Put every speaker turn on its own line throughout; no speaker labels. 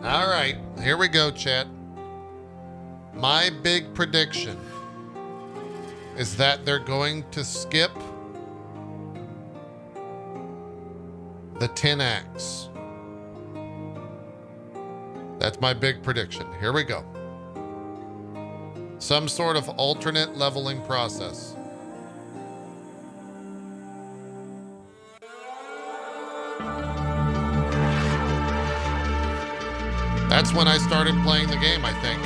All right, here we go, chat. My big prediction is that they're going to skip the 10 acts. That's my big prediction. Here we go. Some sort of alternate leveling process. That's when I started playing the game, I think.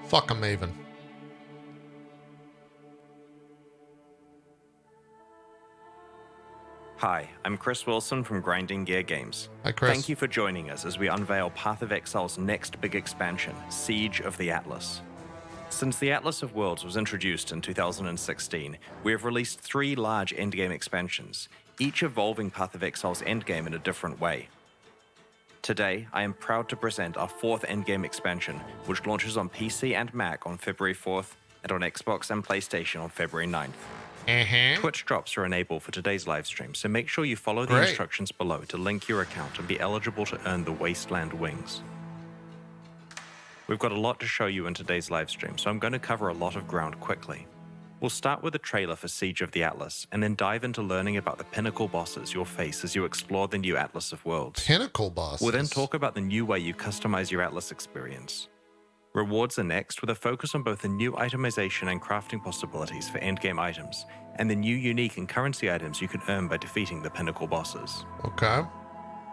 Fuck a Maven.
Hi, I'm Chris Wilson from Grinding Gear Games.
Hi, Chris.
Thank you for joining us as we unveil Path of Exile's next big expansion, Siege of the Atlas. Since the Atlas of Worlds was introduced in 2016, we have released 3 large endgame expansions, each evolving Path of Exile's endgame in a different way. Today, I am proud to present our 4th endgame expansion, which launches on PC and Mac on February 4th and on Xbox and PlayStation on February 9th. Twitch drops are enabled for today's livestream, so make sure you follow the instructions below to link your account and be eligible to earn the Wasteland Wings. We've got a lot to show you in today's livestream, so I'm going to cover a lot of ground quickly. We'll start with a trailer for Siege of the Atlas, and then dive into learning about the pinnacle bosses you'll face as you explore the new Atlas of Worlds.
Pinnacle bosses?
We'll then talk about the new way you customize your Atlas experience. Rewards are next, with a focus on both the new itemization and crafting possibilities for endgame items, and the new unique and currency items you can earn by defeating the pinnacle bosses.
Okay.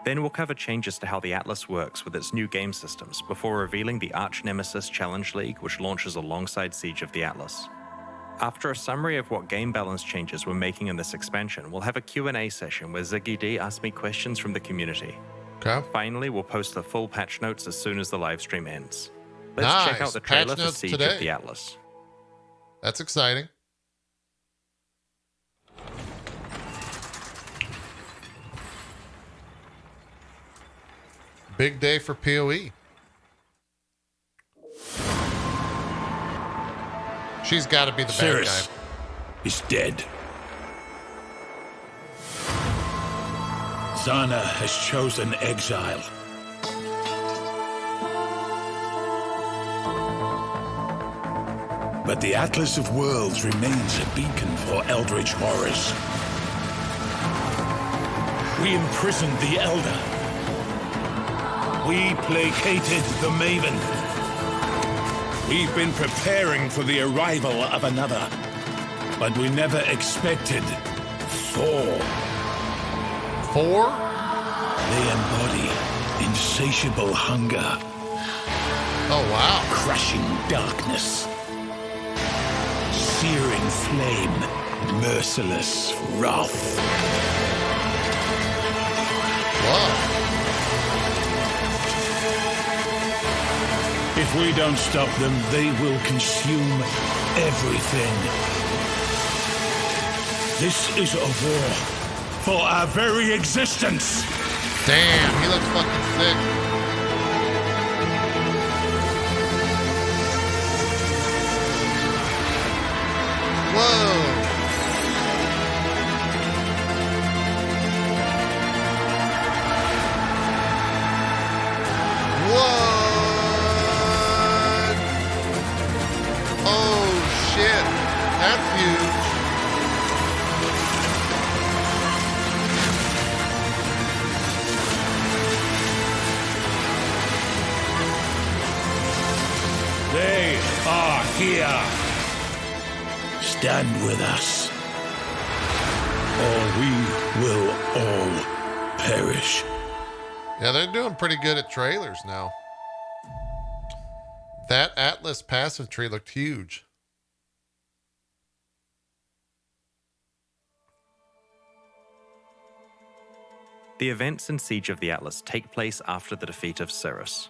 Then we'll cover changes to how the Atlas works with its new game systems, before revealing the Arch Nemesis Challenge League, which launches alongside Siege of the Atlas. After a summary of what game balance changes we're making in this expansion, we'll have a Q&A session where Ziggy D asks me questions from the community.
Okay.
Finally, we'll post the full patch notes as soon as the live stream ends. Let's check out the trailer for Siege of the Atlas.
That's exciting. Big day for PoE. She's got to be the bad guy.
Cirrus is dead. Zana has chosen exile. But the Atlas of Worlds remains a beacon for Eldritch Horrors. We imprisoned the Elder. We placated the Maven. We've been preparing for the arrival of another, but we never expected 4.
4?
They embody insatiable hunger.
Oh, wow.
Crushing darkness. Searing flame. Merciless wrath.
Whoa.
If we don't stop them, they will consume everything. This is a war for our very existence.
Damn, he looks fucking sick. Whoa.
are here. Stand with us, or we will all perish.
Yeah, they're doing pretty good at trailers now. That Atlas passive tree looked huge.
The events in Siege of the Atlas take place after the defeat of Cirrus.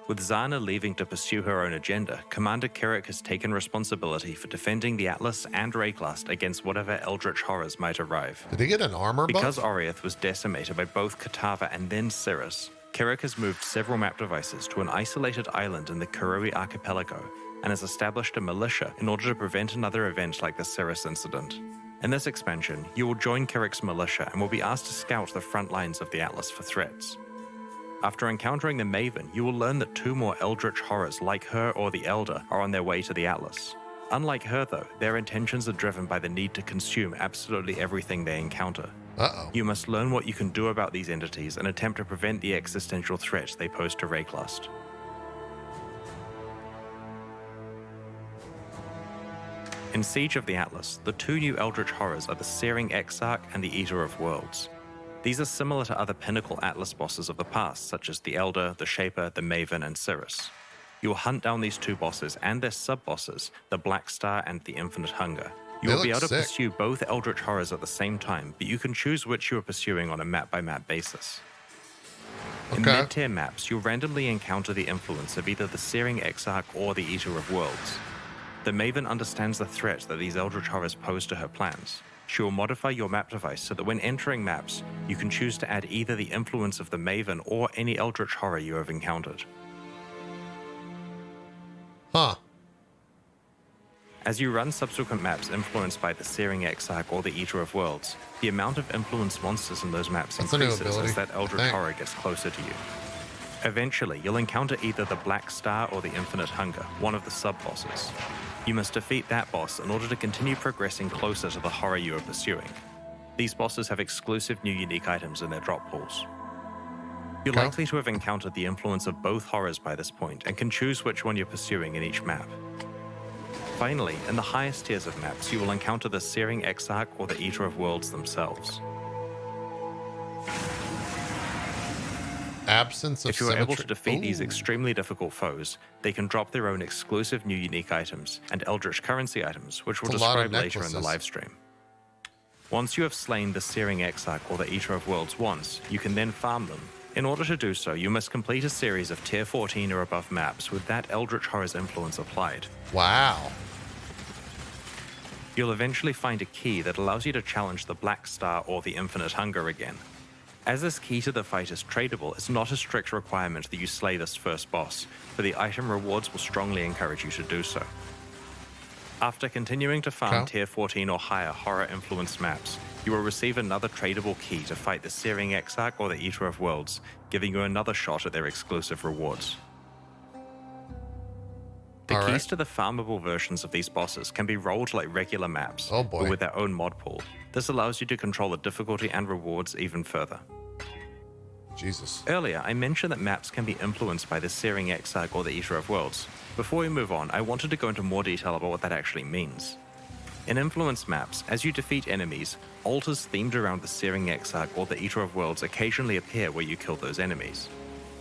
With Zana leaving to pursue her own agenda, Commander Kirik has taken responsibility for defending the Atlas and Rayclast against whatever Eldritch Horrors might arrive.
Did he get an armor buff?
Because Oriath was decimated by both Katava and then Cirrus, Kirik has moved several map devices to an isolated island in the Kurui archipelago and has established a militia in order to prevent another event like the Cirrus incident. In this expansion, you will join Kirik's militia and will be asked to scout the front lines of the Atlas for threats. After encountering the Maven, you will learn that 2 more Eldritch Horrors like her or the Elder are on their way to the Atlas. Unlike her though, their intentions are driven by the need to consume absolutely everything they encounter.
Uh-oh.
You must learn what you can do about these entities and attempt to prevent the existential threat they pose to Rayclast. In Siege of the Atlas, the 2 new Eldritch Horrors are the Searing Exarch and the Eater of Worlds. These are similar to other pinnacle Atlas bosses of the past, such as the Elder, the Shaper, the Maven, and Cirrus. You will hunt down these 2 bosses and their sub-bosses, the Black Star and the Infinite Hunger. You will be able to pursue both Eldritch Horrors at the same time, but you can choose which you are pursuing on a map-by-map basis. In mid-tier maps, you'll randomly encounter the influence of either the Searing Exarch or the Eater of Worlds. The Maven understands the threat that these Eldritch Horrors pose to her plans. She will modify your map device so that when entering maps, you can choose to add either the influence of the Maven or any Eldritch Horror you have encountered.
Huh.
As you run subsequent maps influenced by the Searing Exarch or the Eater of Worlds, the amount of influenced monsters in those maps increases as that Eldritch Horror gets closer to you. Eventually, you'll encounter either the Black Star or the Infinite Hunger, one of the sub-bosses. You must defeat that boss in order to continue progressing closer to the horror you are pursuing. These bosses have exclusive new unique items in their drop pools. You're likely to have encountered the influence of both horrors by this point and can choose which one you're pursuing in each map. Finally, in the highest tiers of maps, you will encounter the Searing Exarch or the Eater of Worlds themselves.
Absence of
If you are able to defeat these extremely difficult foes, they can drop their own exclusive new unique items and Eldritch currency items, which we'll describe later in the livestream. Once you have slain the Searing Exarch or the Eater of Worlds once, you can then farm them. In order to do so, you must complete a series of tier 14 or above maps with that Eldritch Horror's influence applied.
Wow.
You'll eventually find a key that allows you to challenge the Black Star or the Infinite Hunger again. As this key to the fight is tradable, it's not a strict requirement that you slay this first boss, but the item rewards will strongly encourage you to do so. After continuing to farm tier 14 or higher horror-influenced maps, you will receive another tradable key to fight the Searing Exarch or the Eater of Worlds, giving you another shot at their exclusive rewards. The keys to the farmable versions of these bosses can be rolled like regular maps, but with their own mod pool. This allows you to control the difficulty and rewards even further.
Jesus.
Earlier, I mentioned that maps can be influenced by the Searing Exarch or the Eater of Worlds. Before we move on, I wanted to go into more detail about what that actually means. In influenced maps, as you defeat enemies, altars themed around the Searing Exarch or the Eater of Worlds occasionally appear where you kill those enemies.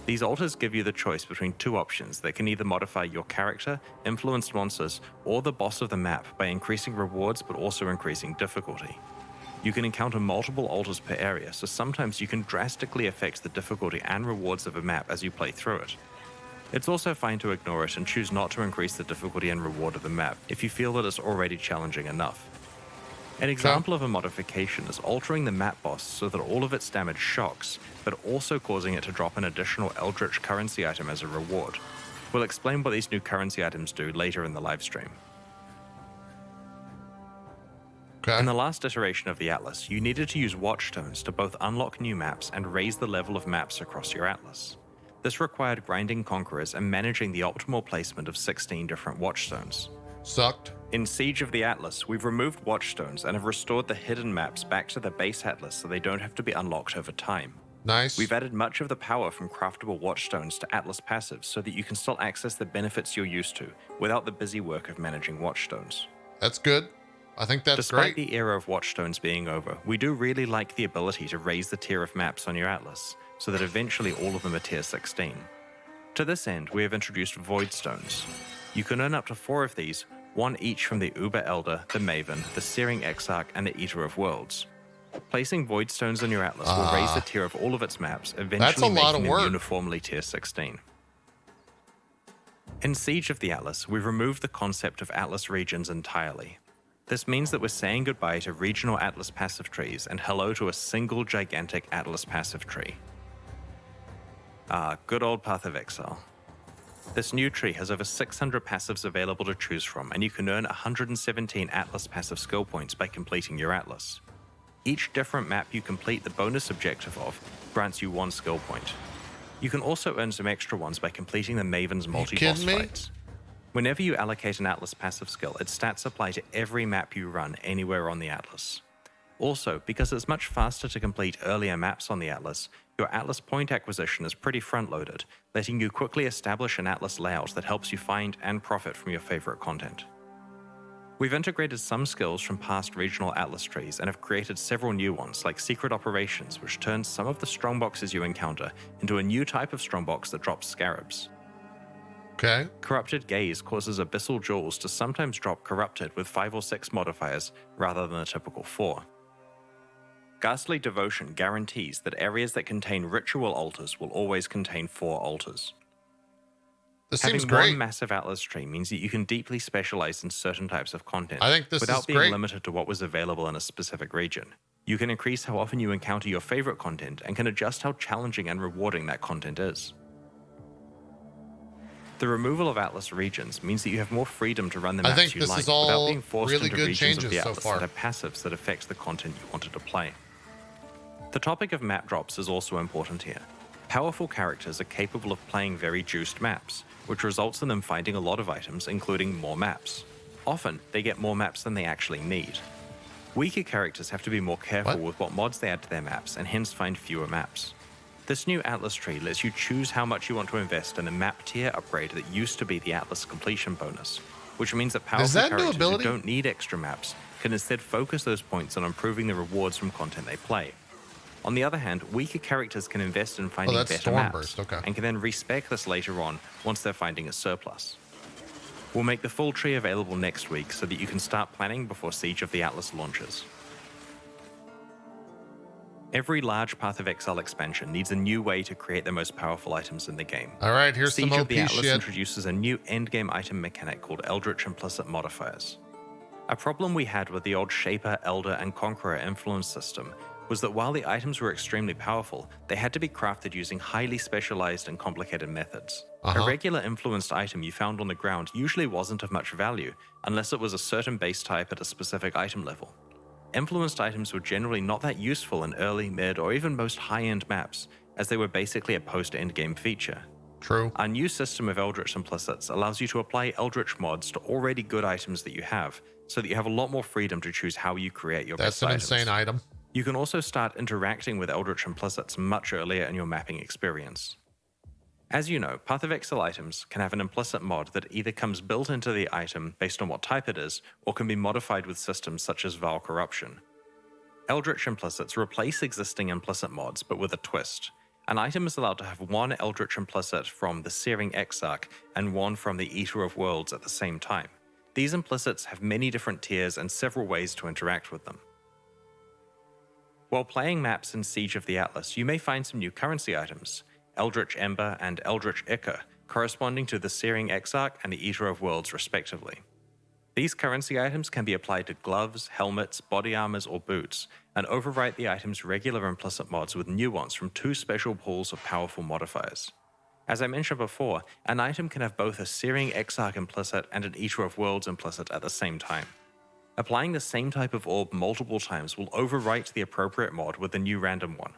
These altars give you the choice between 2 options that can either modify your character, influenced monsters, or the boss of the map by increasing rewards but also increasing difficulty. You can encounter multiple altars per area, so sometimes you can drastically affect the difficulty and rewards of a map as you play through it. It's also fine to ignore it and choose not to increase the difficulty and reward of the map if you feel that it's already challenging enough. An example of a modification is altering the map boss so that all of its damage shocks, but also causing it to drop an additional Eldritch currency item as a reward. We'll explain what these new currency items do later in the livestream. In the last iteration of the Atlas, you needed to use Watchstones to both unlock new maps and raise the level of maps across your Atlas. This required grinding conquerors and managing the optimal placement of 16 different Watchstones.
Sucked.
In Siege of the Atlas, we've removed Watchstones and have restored the hidden maps back to the base Atlas so they don't have to be unlocked over time.
Nice.
We've added much of the power from craftable watchstones to Atlas passives so that you can still access the benefits you're used to without the busy work of managing watchstones.
That's good. I think that's
Despite
great.
the era of watchstones being over, we do really like the ability to raise the tier of maps on your Atlas so that eventually all of them are tier 16. To this end, we have introduced Void Stones. You can earn up to 4 of these, one each from the Uber Elder, the Maven, the Searing Exarch, and the Eater of Worlds. Placing Void Stones on your Atlas will raise the tier of all of its maps, eventually making them uniformly tier 16. In Siege of the Atlas, we've removed the concept of Atlas regions entirely. This means that we're saying goodbye to regional Atlas passive trees and hello to a single gigantic Atlas passive tree. Ah, good old Path of Exile. This new tree has over 600 passives available to choose from, and you can earn 117 Atlas passive skill points by completing your Atlas. Each different map you complete the bonus objective of grants you 1 skill point. You can also earn some extra ones by completing the Maven's multi-boss fights. Whenever you allocate an Atlas passive skill, its stats apply to every map you run anywhere on the Atlas. Also, because it's much faster to complete earlier maps on the Atlas, your Atlas point acquisition is pretty front-loaded, letting you quickly establish an Atlas layout that helps you find and profit from your favorite content. We've integrated some skills from past regional Atlas trees and have created several new ones, like Secret Operations, which turns some of the strongboxes you encounter into a new type of strongbox that drops scarabs.
Okay.
Corrupted Gaze causes Abyssal Jewels to sometimes drop Corrupted with 5 or 6 modifiers rather than a typical 4. Ghastly Devotion guarantees that areas that contain ritual altars will always contain 4 altars.
This
Having
seems great.
one massive Atlas tree means that you can deeply specialize in certain types of content
I think this
without
is
being
great.
limited to what was available in a specific region. You can increase how often you encounter your favorite content and can adjust how challenging and rewarding that content is. The removal of Atlas regions means that you have more freedom to run the
I
maps
think
you
this
like
is all
without being forced
really
into
good
regions
changes
of the
so
Atlas
far.
that have passives that affect the content you wanted to play. The topic of map drops is also important here. Powerful characters are capable of playing very juiced maps, which results in them finding a lot of items, including more maps. Often, they get more maps than they actually need. Weaker characters have to be more careful with what mods they add to their maps, and hence find fewer maps. This new Atlas tree lets you choose how much you want to invest in a map tier upgrade that used to be the Atlas completion bonus, which means that powerful characters who don't need extra maps can instead focus those points on improving the rewards from content they play. On the other hand, weaker characters can invest in finding better maps, and can then respec this later on once they're finding a surplus. We'll make the full tree available next week so that you can start planning before Siege of the Atlas launches. Every large Path of Exile expansion needs a new way to create the most powerful items in the game.
All right, here's
Siege
some
of the
OP
Atlas
shit.
introduces a new endgame item mechanic called Eldritch Implicit modifiers. A problem we had with the old Shaper, Elder, and Conqueror influence system was that while the items were extremely powerful, they had to be crafted using highly specialized and complicated methods. A regular influenced item you found on the ground usually wasn't of much value unless it was a certain base type at a specific item level. Influenced items were generally not that useful in early, mid, or even most high-end maps, as they were basically a post-endgame feature.
True.
Our new system of Eldritch Implicits allows you to apply Eldritch mods to already good items that you have, so that you have a lot more freedom to choose how you create your best items.
That's an insane item.
You can also start interacting with Eldritch Implicits much earlier in your mapping experience. As you know, Path of Exile items can have an implicit mod that either comes built into the item based on what type it is, or can be modified with systems such as Vile Corruption. Eldritch Implicits replace existing implicit mods, but with a twist. An item is allowed to have one Eldritch Implicit from the Searing Exarch and one from the Eater of Worlds at the same time. These implicits have many different tiers and several ways to interact with them. While playing maps in Siege of the Atlas, you may find some new currency items, Eldritch Ember and Eldritch Ichor, corresponding to the Searing Exarch and the Eater of Worlds respectively. These currency items can be applied to gloves, helmets, body armors, or boots, and overwrite the item's regular implicit mods with new ones from 2 special pools of powerful modifiers. As I mentioned before, an item can have both a Searing Exarch implicit and an Eater of Worlds implicit at the same time. Applying the same type of orb multiple times will overwrite the appropriate mod with a new random one.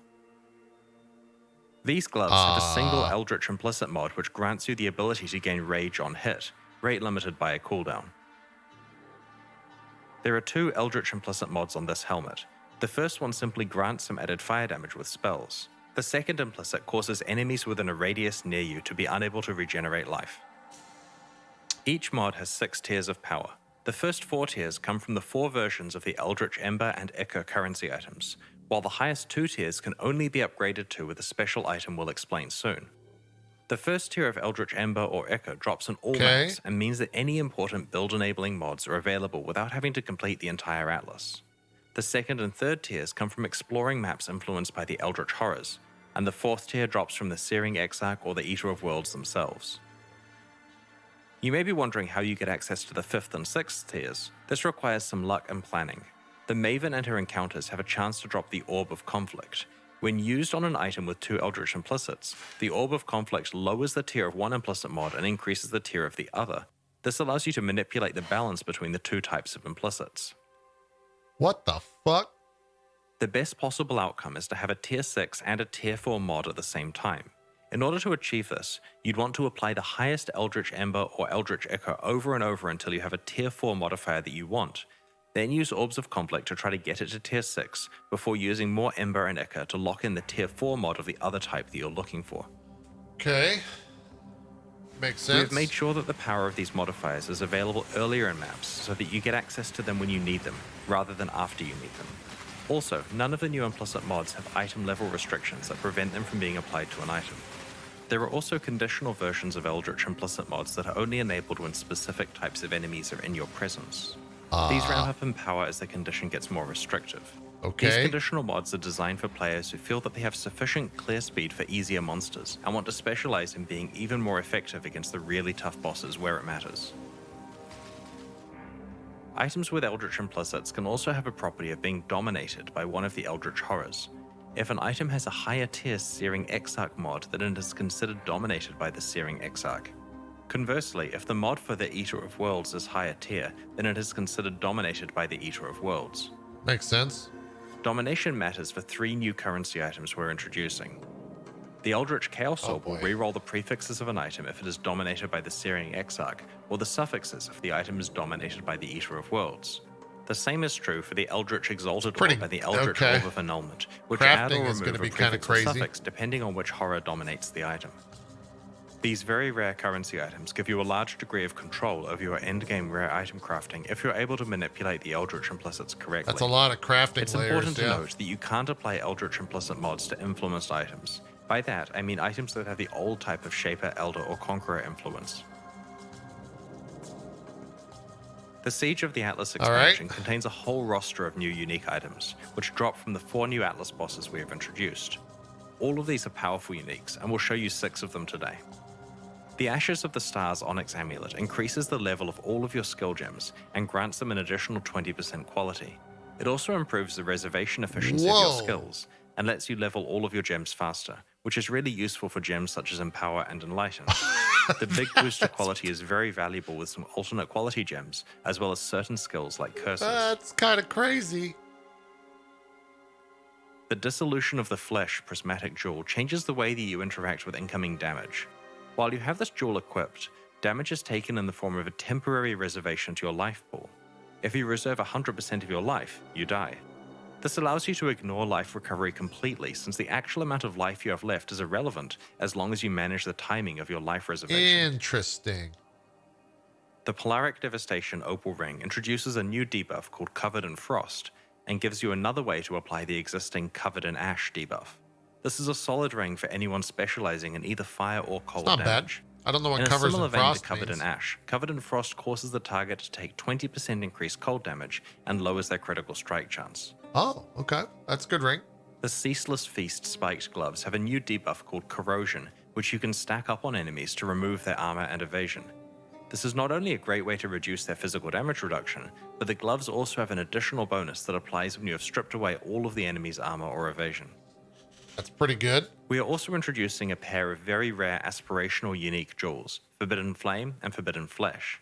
These gloves have a single Eldritch Implicit mod which grants you the ability to gain Rage on hit, rate limited by a cooldown. There are 2 Eldritch Implicit mods on this helmet. The first one simply grants some added fire damage with spells. The second implicit causes enemies within a radius near you to be unable to regenerate life. Each mod has 6 tiers of power. The first 4 tiers come from the 4 versions of the Eldritch Ember and Ichor currency items, while the highest 2 tiers can only be upgraded to with a special item we'll explain soon. The first tier of Eldritch Ember or Ichor drops on all maps and means that any important build-enabling mods are available without having to complete the entire atlas. The second and third tiers come from exploring maps influenced by the Eldritch Horrors, and the 4th tier drops from the Searing Exarch or the Eater of Worlds themselves. You may be wondering how you get access to the 5th and 6th tiers. This requires some luck and planning. The Maven and her encounters have a chance to drop the Orb of Conflict. When used on an item with 2 Eldritch Implicits, the Orb of Conflict lowers the tier of one implicit mod and increases the tier of the other. This allows you to manipulate the balance between the 2 types of implicits.
What the fuck?
The best possible outcome is to have a tier 6 and a tier 4 mod at the same time. In order to achieve this, you'd want to apply the highest Eldritch Ember or Eldritch Ichor over and over until you have a tier 4 modifier that you want. Then use Orbs of Conflict to try to get it to tier 6 before using more Ember and Ichor to lock in the tier 4 mod of the other type that you're looking for.
Okay. Makes sense.
We've made sure that the power of these modifiers is available earlier in maps so that you get access to them when you need them, rather than after you need them. Also, none of the new implicit mods have item level restrictions that prevent them from being applied to an item. There are also conditional versions of Eldritch Implicit mods that are only enabled when specific types of enemies are in your presence. These ramp up in power as the condition gets more restrictive.
Okay.
These conditional mods are designed for players who feel that they have sufficient clear speed for easier monsters and want to specialize in being even more effective against the really tough bosses where it matters. Items with Eldritch Implicits can also have a property of being dominated by one of the Eldritch Horrors. If an item has a higher tier Searing Exarch mod, then it is considered dominated by the Searing Exarch. Conversely, if the mod for the Eater of Worlds is higher tier, then it is considered dominated by the Eater of Worlds.
Makes sense.
Domination matters for 3 new currency items we're introducing. The Eldritch Chaos Orb will reroll the prefixes of an item if it is dominated by the Searing Exarch, or the suffixes if the item is dominated by the Eater of Worlds. The same is true for the Eldritch Exalted Orb and the Eldritch Orb of Annulment, which add or remove a prefix or suffix depending on which horror dominates the item. These very rare currency items give you a large degree of control over your endgame rare item crafting if you're able to manipulate the Eldritch Implicits correctly.
That's a lot of crafting
It's important to note that you can't apply Eldritch Implicit mods to influenced items. By that, I mean items that have the old type of Shaper, Elder, or Conqueror influence. The Siege of the Atlas expansion contains a whole roster of new unique items, which drop from the 4 new Atlas bosses we have introduced. All of these are powerful uniques, and we'll show you 6 of them today. The Ashes of the Stars Onyx Amulet increases the level of all of your skill gems and grants them an additional 20% quality. It also improves the reservation efficiency of your skills and lets you level all of your gems faster, which is really useful for gems such as Empower and Enlighten. The big booster quality is very valuable with some alternate quality gems, as well as certain skills like curses.
That's kind of crazy.
The Dissolution of the Flesh Prismatic Jewel changes the way that you interact with incoming damage. While you have this jewel equipped, damage is taken in the form of a temporary reservation to your life pool. If you reserve 100% of your life, you die. This allows you to ignore life recovery completely, since the actual amount of life you have left is irrelevant as long as you manage the timing of your life reservation.
Interesting.
The Polaric Devastation Opal Ring introduces a new debuff called Covered in Frost, and gives you another way to apply the existing Covered in Ash debuff. This is a solid ring for anyone specializing in either fire or cold damage.
Bad. I don't know what
in
covers
a similar
in
vein
frost
to Covered
means.
in Ash, Covered in Frost causes the target to take 20% increased cold damage and lowers their critical strike chance.
Oh, okay. That's a good ring.
The Ceaseless Feast Spiked Gloves have a new debuff called Corrosion, which you can stack up on enemies to remove their armor and evasion. This is not only a great way to reduce their physical damage reduction, but the gloves also have an additional bonus that applies when you have stripped away all of the enemy's armor or evasion.
That's pretty good.
We are also introducing a pair of very rare aspirational unique jewels, Forbidden Flame and Forbidden Flesh.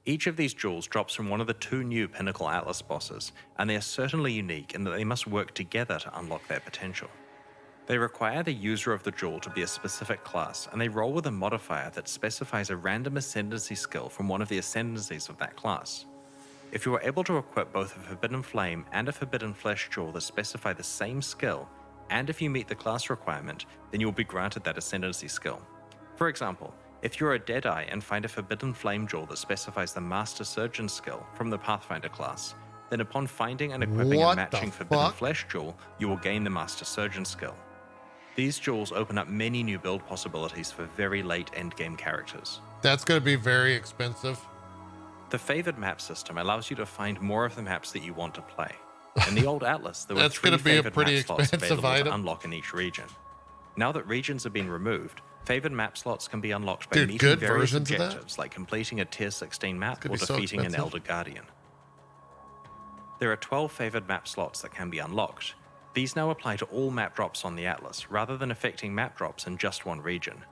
Each of these jewels drops from one of the 2 new Pinnacle Atlas bosses, and they are certainly unique in that they must work together to unlock their potential. They require the user of the jewel to be a specific class, and they roll with a modifier that specifies a random Ascendancy skill from one of the Ascendancies of that class. If you are able to equip both a Forbidden Flame and a Forbidden Flesh jewel that specify the same skill, And if you meet the class requirement, then you'll be granted that Ascendancy skill. For example, if you're a Deadeye and find a Forbidden Flame Jewel that specifies the Master Surgeon skill from the Pathfinder class, then upon finding and equipping a matching Forbidden Flesh Jewel, you will gain the Master Surgeon skill. These jewels open up many new build possibilities for very late endgame characters.
That's going to be very expensive.
The favored map system allows you to find more of the maps that you want to play. In the old Atlas, there were
That's
3
gonna be a
favored
pretty
map slots
expensive
available
item.
to unlock in each region. Now that regions have been removed, favored map slots can be unlocked by meeting
good
various
versions of that?
objectives like completing a tier 16 map or
be so
defeating an
expensive.
Elder Guardian. There are 12 favored map slots that can be unlocked. These now apply to all map drops on the Atlas, rather than affecting map drops in just one region.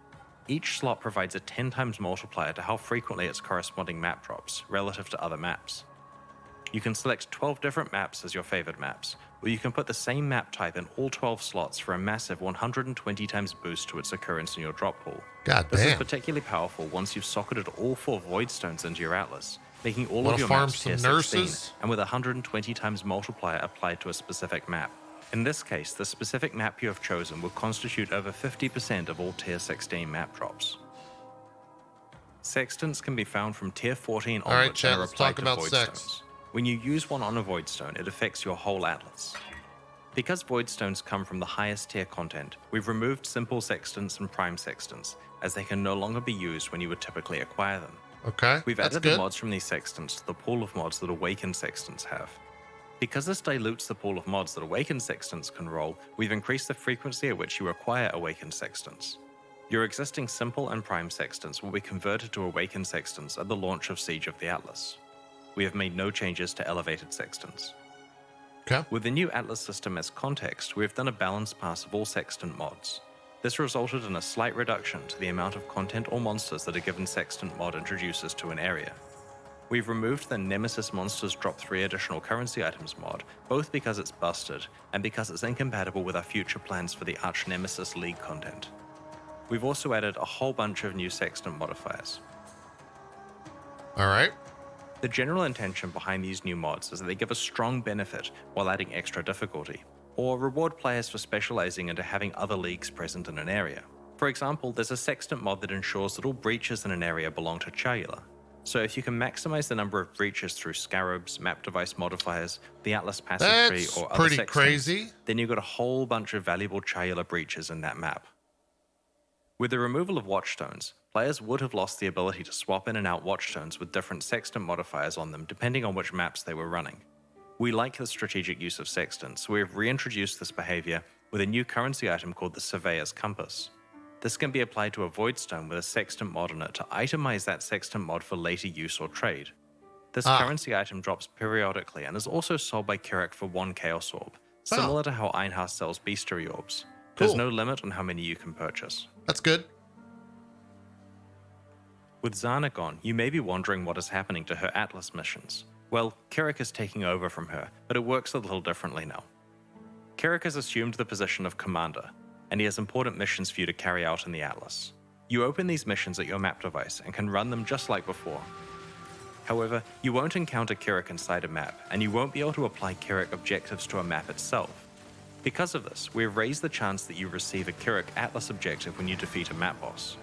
Each slot provides a 10 times multiplier to how frequently its corresponding map drops, relative to other maps. You can select 12 different maps as your favored maps, or you can put the same map type in all 12 slots for a massive 120 times boost to its occurrence in your drop pool.
God
This is
damn.
particularly powerful once you've socketed all 4 Void Stones into your Atlas, making all
Wanna
of your
farm
maps
some
tier 16,
nurses?
and with a 120 times multiplier applied to a specific map. In this case, the specific map you have chosen will constitute over 50% of all tier 16 map drops. Sextants can be found from tier 14
All right,
onwards
chat,
and are
let's
applied
talk
to
about
Void
sex.
Stones. When you use one on a Void Stone, it affects your whole Atlas. Because Void Stones come from the highest tier content, we've removed simple Sextants and Prime Sextants, as they can no longer be used when you would typically acquire them.
Okay,
We've
that's
added
good.
the mods from these Sextants to the pool of mods that Awakened Sextants have. Because this dilutes the pool of mods that Awakened Sextants can roll, we've increased the frequency at which you acquire Awakened Sextants. Your existing Simple and Prime Sextants will be converted to Awakened Sextants at the launch of Siege of the Atlas. We have made no changes to Elevated Sextants.
Okay.
With the new Atlas system as context, we have done a balanced pass of all Sextant mods. This resulted in a slight reduction to the amount of content or monsters that a given Sextant mod introduces to an area. We've removed the Nemesis Monsters Drop 3 additional currency items mod, both because it's busted, and because it's incompatible with our future plans for the Arch Nemesis League content. We've also added a whole bunch of new Sextant modifiers.
All right.
The general intention behind these new mods is that they give a strong benefit while adding extra difficulty, or reward players for specializing into having other leagues present in an area. For example, there's a Sextant mod that ensures that all breaches in an area belong to Chalula. So if you can maximize the number of breaches through Scarabs, map device modifiers, the Atlas passive tree,
That's
or other
pretty
Sextants,
crazy.
then you've got a whole bunch of valuable Chalula breaches in that map. With the removal of Watchstones, players would have lost the ability to swap in and out Watchstones with different Sextant modifiers on them depending on which maps they were running. We like the strategic use of Sextants, so we have reintroduced this behavior with a new currency item called the Surveyor's Compass. This can be applied to a Void Stone with a Sextant mod on it to itemize that Sextant mod for later use or trade. This currency item drops periodically and is also sold by Kirik for 1 Chaos Orb, similar to how Einhaar sells Bestiary Orbs. There's
Cool.
no limit on how many you can purchase.
That's good.
With Zana gone, you may be wondering what is happening to her Atlas missions. Well, Kirik is taking over from her, but it works a little differently now. Kirik has assumed the position of commander, and he has important missions for you to carry out in the Atlas. You open these missions at your map device and can run them just like before. However, you won't encounter Kirik inside a map, and you won't be able to apply Kirik objectives to a map itself. Because of this, we have raised the chance that you receive a Kirik Atlas objective when you defeat a map boss.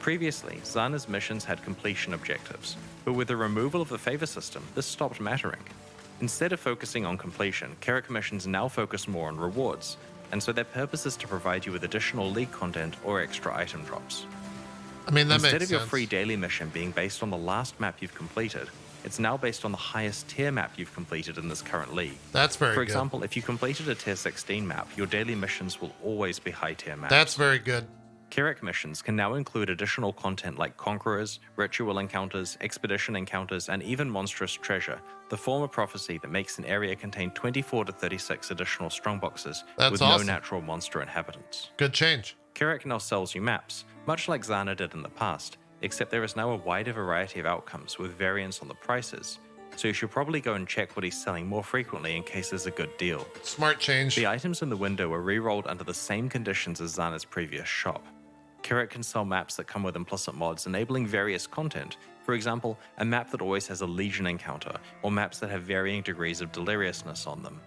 Previously, Zana's missions had completion objectives, but with the removal of the favor system, this stopped mattering. Instead of focusing on completion, Kirik missions now focus more on rewards, and so their purpose is to provide you with additional league content or extra item drops.
I mean, that
Instead
makes
of your
sense.
free daily mission being based on the last map you've completed, it's now based on the highest tier map you've completed in this current league.
That's very
For
good.
example, if you completed a tier 16 map, your daily missions will always be high tier maps.
That's very good.
Kirik missions can now include additional content like Conquerors, Ritual Encounters, Expedition Encounters, and even Monstrous Treasure, the former prophecy that makes an area contain 24 to 36 additional strongboxes
That's
with
awesome.
no natural monster inhabitants.
Good change.
Kirik now sells you maps, much like Zana did in the past, except there is now a wider variety of outcomes with variance on the prices, so you should probably go and check what he's selling more frequently in case there's a good deal.
Smart change.
The items in the window are re-rolled under the same conditions as Zana's previous shop. Kirik can sell maps that come with implicit mods enabling various content, for example, a map that always has a Legion encounter, or maps that have varying degrees of deliriousness on them.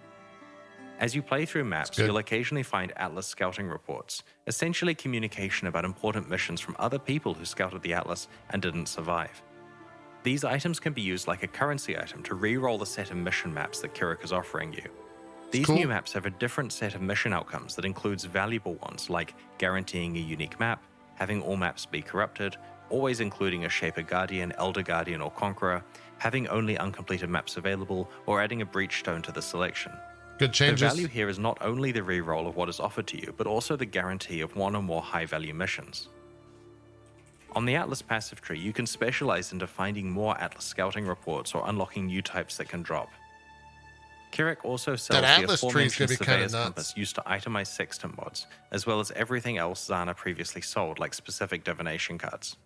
As you play through maps, you'll occasionally find Atlas scouting reports, essentially communication about important missions from other people who scouted the Atlas and didn't survive. These items can be used like a currency item to re-roll the set of mission maps that Kirik is offering you. These new maps have a different set of mission outcomes that includes valuable ones like guaranteeing a unique map, having all maps be corrupted, always including a Shaper Guardian, Elder Guardian, or Conqueror, having only uncompleted maps available, or adding a Breach Stone to the selection.
Good changes.
The value here is not only the re-roll of what is offered to you, but also the guarantee of one or more high-value missions. On the Atlas passive tree, you can specialize into finding more Atlas scouting reports or unlocking new types that can drop. Kirik also sells the aforementioned Surveyor's Compass used to itemize Sextant mods, as well as everything else Zana previously sold, like specific divination cards.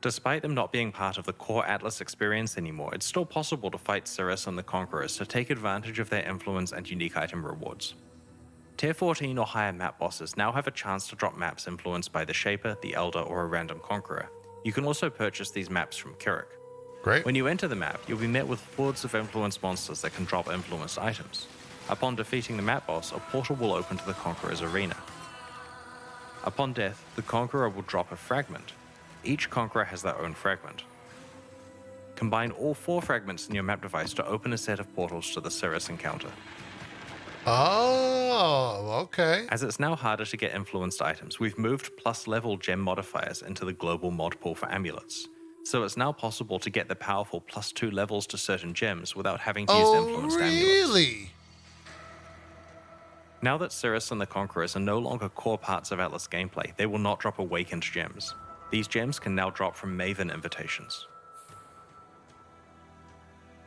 Despite them not being part of the core Atlas experience anymore, it's still possible to fight Cirrus and the Conquerors to take advantage of their influence and unique item rewards. Tier 14 or higher map bosses now have a chance to drop maps influenced by the Shaper, the Elder, or a random Conqueror. You can also purchase these maps from Kirik.
Great.
When you enter the map, you'll be met with hordes of influenced monsters that can drop influenced items. Upon defeating the map boss, a portal will open to the Conqueror's arena. Upon death, the Conqueror will drop a fragment. Each Conqueror has their own fragment. Combine all 4 fragments in your map device to open a set of portals to the Cirrus encounter.
Oh, okay.
As it's now harder to get influenced items, we've moved plus level gem modifiers into the global mod pool for amulets. So it's now possible to get the powerful +2 levels to certain gems without having to use influenced amulets.
Really?
Now that Cirrus and the Conquerors are no longer core parts of Atlas gameplay, they will not drop awakened gems. These gems can now drop from Maven invitations.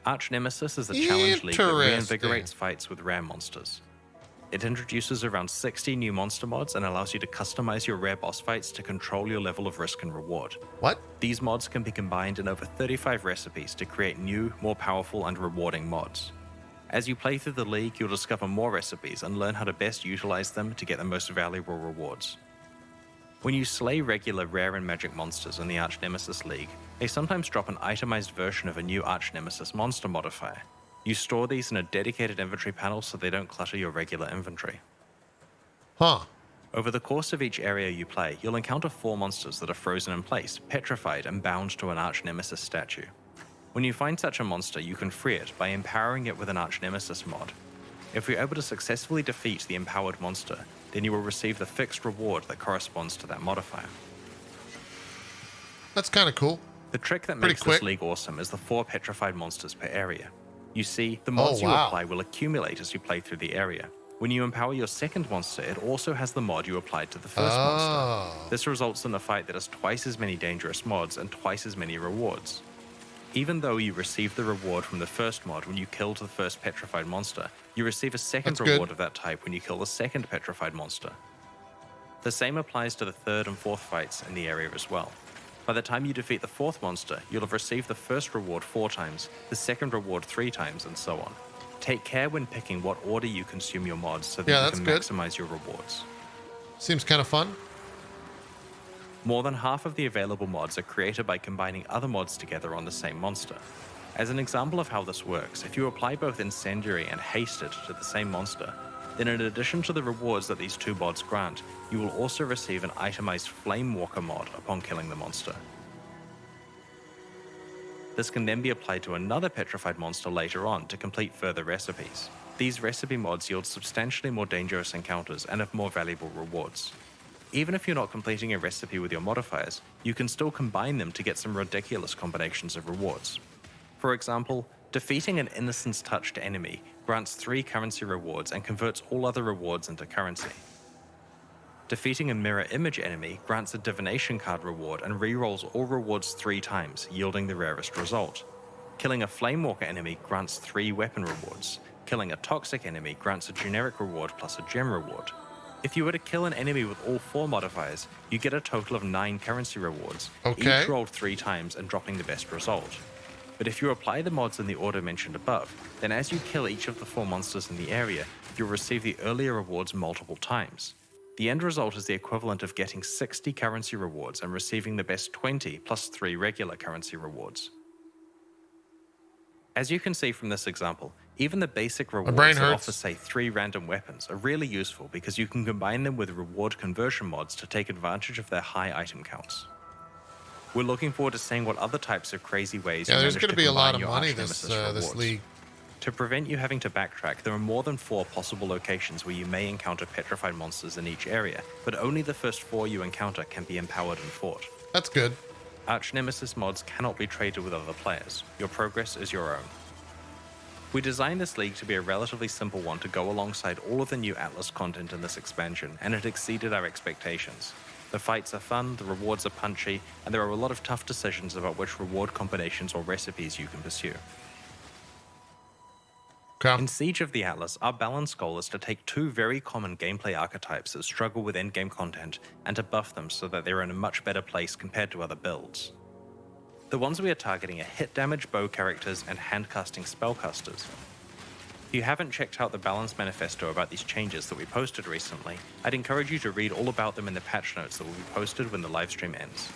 Arch Nemesis is a challenge league that reinvigorates fights with rare monsters. It introduces around 60 new monster mods and allows you to customize your rare boss fights to control your level of risk and reward.
What?
These mods can be combined in over 35 recipes to create new, more powerful and rewarding mods. As you play through the league, you'll discover more recipes and learn how to best utilize them to get the most valuable rewards. When you slay regular rare and magic monsters in the Arch Nemesis League, they sometimes drop an itemized version of a new Arch Nemesis monster modifier. You store these in a dedicated inventory panel so they don't clutter your regular inventory.
Huh.
Over the course of each area you play, you'll encounter 4 monsters that are frozen in place, petrified, and bound to an Arch Nemesis statue. When you find such a monster, you can free it by empowering it with an Arch Nemesis mod. If you're able to successfully defeat the empowered monster, then you will receive the fixed reward that corresponds to that modifier.
That's kind of cool.
The trick that makes this league awesome is the 4 petrified monsters per area. You see, the mods you apply will accumulate as you play through the area. When you empower your second monster, it also has the mod you applied to the first monster. This results in a fight that has twice as many dangerous mods and twice as many rewards. Even though you receive the reward from the first mod when you killed the first petrified monster, you receive a second reward of that type when you kill the second petrified monster. The same applies to the third and fourth fights in the area as well. By the time you defeat the 4th monster, you'll have received the first reward 4 times, the second reward 3 times, and so on. Take care when picking what order you consume your mods so that you can maximize your rewards.
Seems kind of fun.
More than half of the available mods are created by combining other mods together on the same monster. As an example of how this works, if you apply both Incendiary and Hasted to the same monster, then in addition to the rewards that these 2 mods grant, you will also receive an itemized Flamewalker mod upon killing the monster. This can then be applied to another petrified monster later on to complete further recipes. These recipe mods yield substantially more dangerous encounters and have more valuable rewards. Even if you're not completing a recipe with your modifiers, you can still combine them to get some ridiculous combinations of rewards. For example, defeating an Innocence-touched enemy grants 3 currency rewards and converts all other rewards into currency. Defeating a mirror image enemy grants a divination card reward and rerolls all rewards 3 times, yielding the rarest result. Killing a Flamewalker enemy grants 3 weapon rewards. Killing a toxic enemy grants a generic reward plus a gem reward. If you were to kill an enemy with all 4 modifiers, you get a total of 9 currency rewards, each rolled 3 times and dropping the best result. But if you apply the mods in the order mentioned above, then as you kill each of the 4 monsters in the area, you'll receive the earlier rewards multiple times. The end result is the equivalent of getting 60 currency rewards and receiving the best 20 plus 3 regular currency rewards. As you can see from this example, Even the basic
brain
rewards that
hurts.
offer, say, 3 random weapons are really useful because you can combine them with reward conversion mods to take advantage of their high item counts. We're looking forward to seeing what other types of crazy ways
Yeah,
you
there's
manage
going
to
to be a lot
combine
of
your
money
Arch
this
Nemesis
this
rewards.
league.
To prevent you having to backtrack, there are more than 4 possible locations where you may encounter petrified monsters in each area, but only the first 4 you encounter can be empowered and fought.
That's good.
Arch Nemesis mods cannot be traded with other players. Your progress is your own. We designed this league to be a relatively simple one to go alongside all of the new Atlas content in this expansion, and it exceeded our expectations. The fights are fun, the rewards are punchy, and there are a lot of tough decisions about which reward combinations or recipes you can pursue.
Okay.
In Siege of the Atlas, our balance goal is to take 2 very common gameplay archetypes that struggle with endgame content and to buff them so that they're in a much better place compared to other builds. The ones we are targeting are hit damage bow characters and handcasting spellcasters. If you haven't checked out the balance manifesto about these changes that we posted recently, I'd encourage you to read all about them in the patch notes that will be posted when the livestream ends.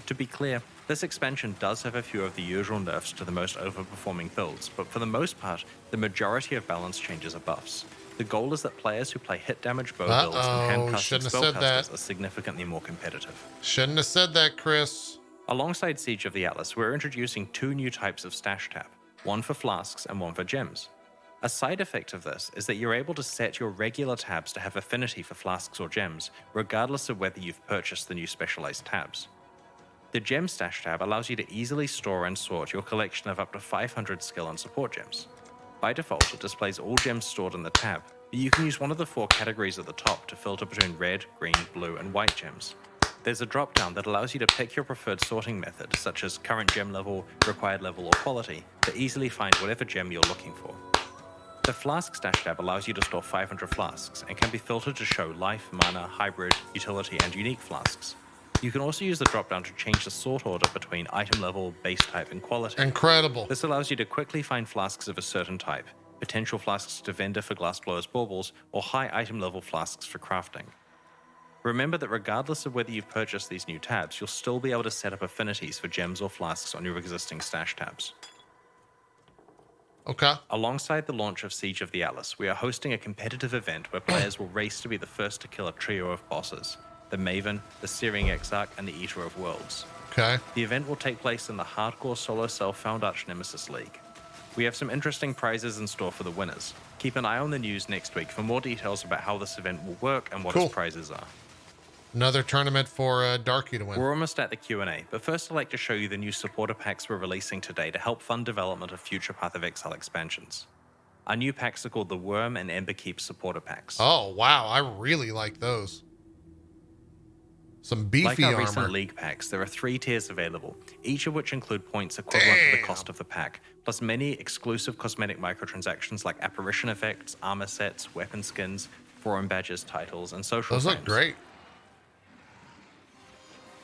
To be clear, this expansion does have a few of the usual nerfs to the most overperforming builds, but for the most part, the majority of balance changes are buffs. The goal is that players who play hit damage bow builds and handcasting
shouldn't have said that.
spellcasters are significantly more competitive.
Shouldn't have said that, Chris.
Alongside Siege of the Atlas, we're introducing 2 new types of stash tab, one for flasks and one for gems. A side effect of this is that you're able to set your regular tabs to have affinity for flasks or gems, regardless of whether you've purchased the new specialized tabs. The Gem Stash tab allows you to easily store and sort your collection of up to 500 skill and support gems. By default, it displays all gems stored in the tab, but you can use one of the 4 categories at the top to filter between red, green, blue, and white gems. There's a drop-down that allows you to pick your preferred sorting method, such as current gem level, required level, or quality, to easily find whatever gem you're looking for. The Flask Stash tab allows you to store 500 flasks and can be filtered to show life, mana, hybrid, utility, and unique flasks. You can also use the drop-down to change the sort order between item level, base type, and quality.
Incredible.
This allows you to quickly find flasks of a certain type, potential flasks to vendor for glassblowers baubles, or high item level flasks for crafting. Remember that regardless of whether you've purchased these new tabs, you'll still be able to set up affinities for gems or flasks on your existing stash tabs.
Okay.
Alongside the launch of Siege of the Atlas, we are hosting a competitive event where players will race to be the first to kill a trio of bosses: the Maven, the Searing Exarch, and the Eater of Worlds.
Okay.
The event will take place in the hardcore solo self-found Arch Nemesis League. We have some interesting prizes in store for the winners. Keep an eye on the news next week for more details about how this event will work and what
Cool.
its prizes are.
Another tournament for Darky to win.
We're almost at the Q&A, but first I'd like to show you the new supporter packs we're releasing today to help fund development of future Path of Exile expansions. Our new packs are called the Worm and Emberkeep supporter packs.
Oh, wow. I really like those. Some beefy
Like our
armor.
recent League packs, there are 3 tiers available, each of which include points equivalent to the
Damn.
cost of the pack, plus many exclusive cosmetic microtransactions like apparition effects, armor sets, weapon skins, forum badges, titles, and social
Those look
frames.
great.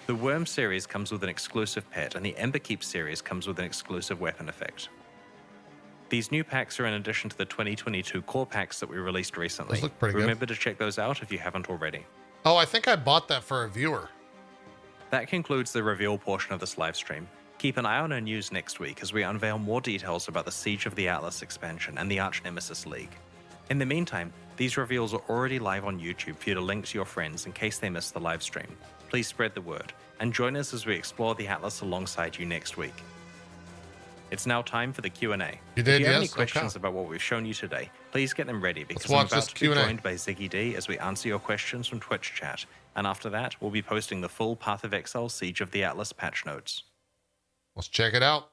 The Worm series comes with an exclusive pet, and the Emberkeep series comes with an exclusive weapon effect. These new packs are in addition to the 2022 core packs that we released recently.
Those look pretty good.
Remember to check those out if you haven't already.
Oh, I think I bought that for a viewer.
That concludes the reveal portion of this livestream. Keep an eye on our news next week as we unveil more details about the Siege of the Atlas expansion and the Arch Nemesis League. In the meantime, these reveals are already live on YouTube for you to link to your friends in case they missed the livestream. Please spread the word, and join us as we explore the Atlas alongside you next week. It's now time for the Q&A.
You did,
if you have any
yes?
questions
Okay.
about what we've shown you today, please get them ready because
watch
I'm about
this
to be
Q&A.
joined by Ziggy D as we answer your questions from Twitch chat. And after that, we'll be posting the full Path of Exile Siege of the Atlas patch notes.
Let's check it out.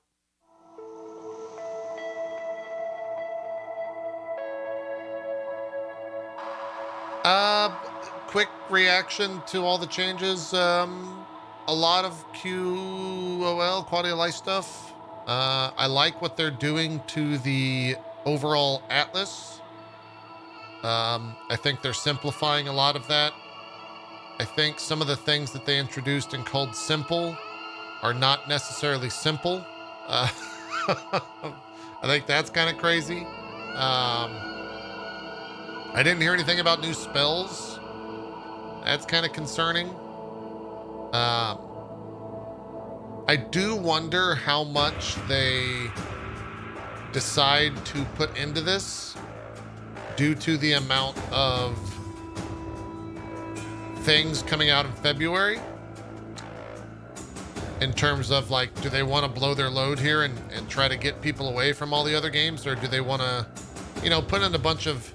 Quick reaction to all the changes. A lot of QOL, quality of life stuff. I like what they're doing to the overall Atlas. I think they're simplifying a lot of that. I think some of the things that they introduced and called simple are not necessarily simple. I think that's kind of crazy. I didn't hear anything about new spells. That's kind of concerning. I do wonder how much they decide to put into this due to the amount of things coming out in February in terms of like, do they want to blow their load here and try to get people away from all the other games, or do they want to, you know, put in a bunch of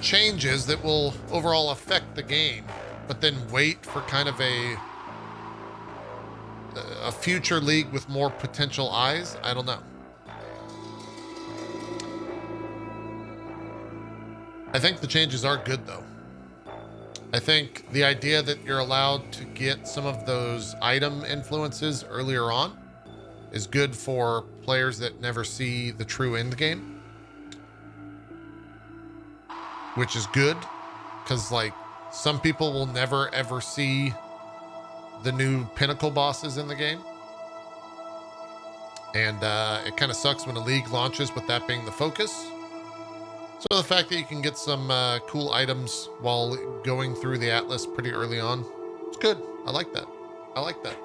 changes that will overall affect the game, but then wait for kind of a future league with more potential eyes? I don't know. I think the changes are good though. I think the idea that you're allowed to get some of those item influences earlier on is good for players that never see the true end game, which is good because like some people will never ever see the new pinnacle bosses in the game. And it kind of sucks when a league launches with that being the focus. So the fact that you can get some cool items while going through the Atlas pretty early on, it's good. I like that. I like that.